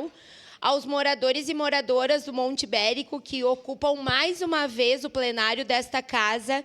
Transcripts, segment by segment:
especial aos moradores e moradoras do Monte Ibérico, que ocupam mais uma vez o plenário desta casa.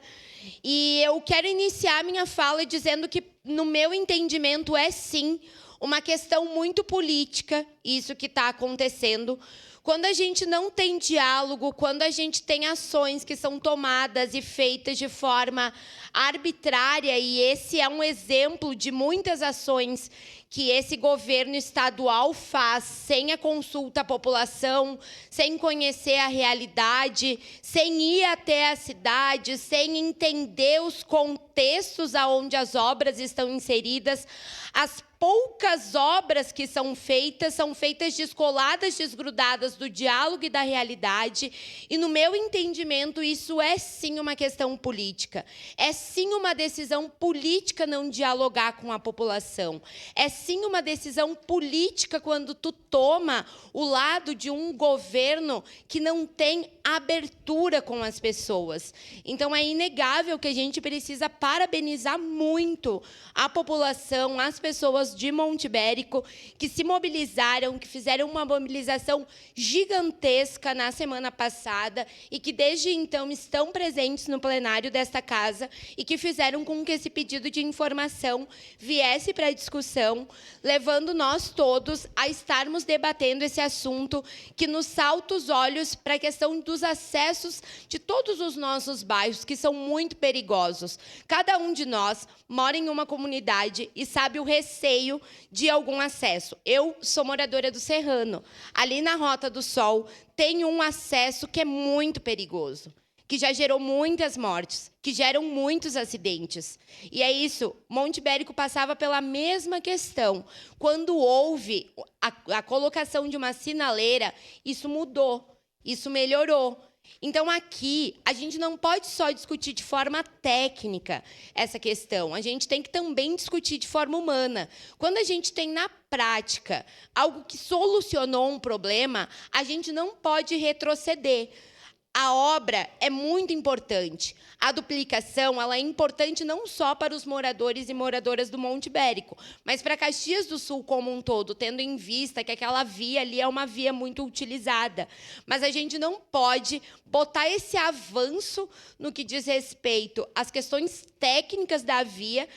E eu quero iniciar minha fala dizendo que, no meu entendimento, é sim uma questão muito política isso que está acontecendo. Quando a gente não tem diálogo, quando a gente tem ações que são tomadas e feitas de forma arbitrária, e esse é um exemplo de muitas ações que esse governo estadual faz sem a consulta à população, sem conhecer a realidade, sem ir até a cidade, sem entender os contextos aonde as obras estão inseridas. As poucas obras que são feitas descoladas, desgrudadas do diálogo e da realidade. E, no meu entendimento, isso é sim uma questão política. É sim uma decisão política não dialogar com a população. É sim uma decisão política quando tu toma o lado de um governo que não tem abertura com as pessoas. Então, é inegável que a gente precisa parabenizar muito a população, as pessoas de Monte Ibérico, que se mobilizaram, que fizeram uma mobilização gigantesca na semana passada e que, desde então, estão presentes no plenário desta casa e que fizeram com que esse pedido de informação viesse para a discussão, levando nós todos a estarmos debatendo esse assunto que nos salta os olhos para a questão dos acessos de todos os nossos bairros, que são muito perigosos. Cada um de nós mora em uma comunidade e sabe o receio de algum acesso. Eu sou moradora do Serrano. Ali na Rota do Sol tem um acesso que é muito perigoso, que já gerou muitas mortes, que geram muitos acidentes. E é isso, Monte Ibérico passava pela mesma questão. Quando houve a colocação de uma sinaleira, isso mudou, isso melhorou. Então, aqui, a gente não pode só discutir de forma técnica essa questão, a gente tem que também discutir de forma humana. Quando a gente tem, na prática, algo que solucionou um problema, a gente não pode retroceder. A obra é muito importante. A duplicação ela é importante não só para os moradores e moradoras do Monte Ibérico, mas para Caxias do Sul como um todo, tendo em vista que aquela via ali é uma via muito utilizada. Mas a gente não pode botar esse avanço no que diz respeito às questões técnicas da via,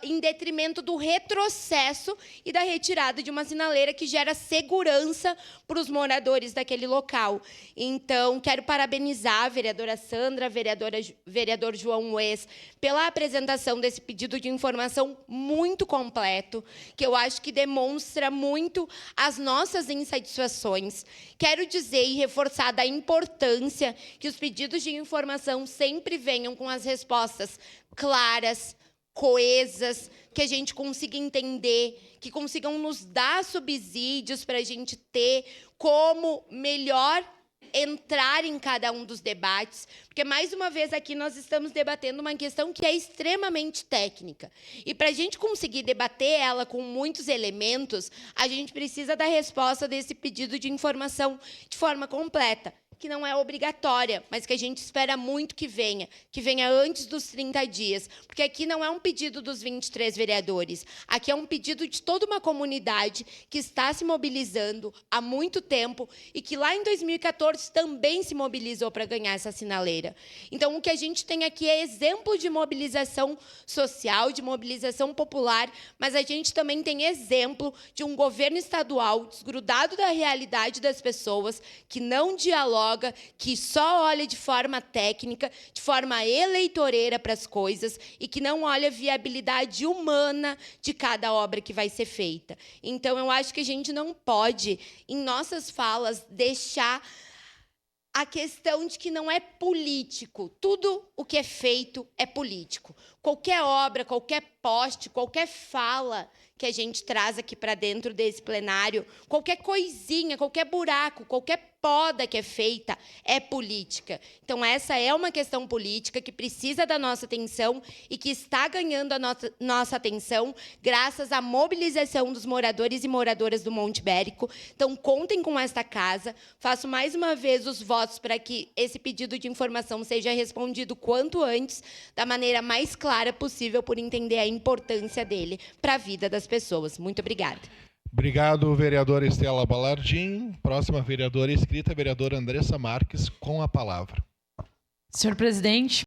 em detrimento do retrocesso e da retirada de uma sinaleira que gera segurança para os moradores daquele local. Então, quero parabenizar a vereadora Sandra, vereador João Ues, pela apresentação desse pedido de informação muito completo, que eu acho que demonstra muito as nossas insatisfações. Quero dizer e reforçar da importância que os pedidos de informação sempre venham com as respostas claras, coesas, que a gente consiga entender, que consigam nos dar subsídios para a gente ter como melhor entrar em cada um dos debates, porque, mais uma vez, aqui nós estamos debatendo uma questão que é extremamente técnica. E, para a gente conseguir debater ela com muitos elementos, a gente precisa da resposta desse pedido de informação de forma completa, que não é obrigatória, mas que a gente espera muito que venha antes dos 30 dias, porque aqui não é um pedido dos 23 vereadores, aqui é um pedido de toda uma comunidade que está se mobilizando há muito tempo e que lá em 2014 também se mobilizou para ganhar essa sinaleira. Então, o que a gente tem aqui é exemplo de mobilização social, de mobilização popular, mas a gente também tem exemplo de um governo estadual desgrudado da realidade das pessoas, que não dialoga, que só olha de forma técnica, de forma eleitoreira para as coisas e que não olha a viabilidade humana de cada obra que vai ser feita. Então, eu acho que a gente não pode, em nossas falas, deixar a questão de que não é político. Tudo o que é feito é político. Qualquer obra, qualquer poste, qualquer fala que a gente traz aqui para dentro desse plenário, qualquer coisinha, qualquer buraco, qualquer poda que é feita é política. Então, essa é uma questão política que precisa da nossa atenção e que está ganhando a nossa atenção graças à mobilização dos moradores e moradoras do Monte Ibérico. Então, contem com esta casa. Faço mais uma vez os votos para que esse pedido de informação seja respondido quanto antes, da maneira mais clara possível, por entender a importância dele para a vida das pessoas. Muito obrigada. Obrigado, vereadora Estela Balardim. Próxima vereadora inscrita, vereadora Andressa Marques, com a palavra. Senhor presidente,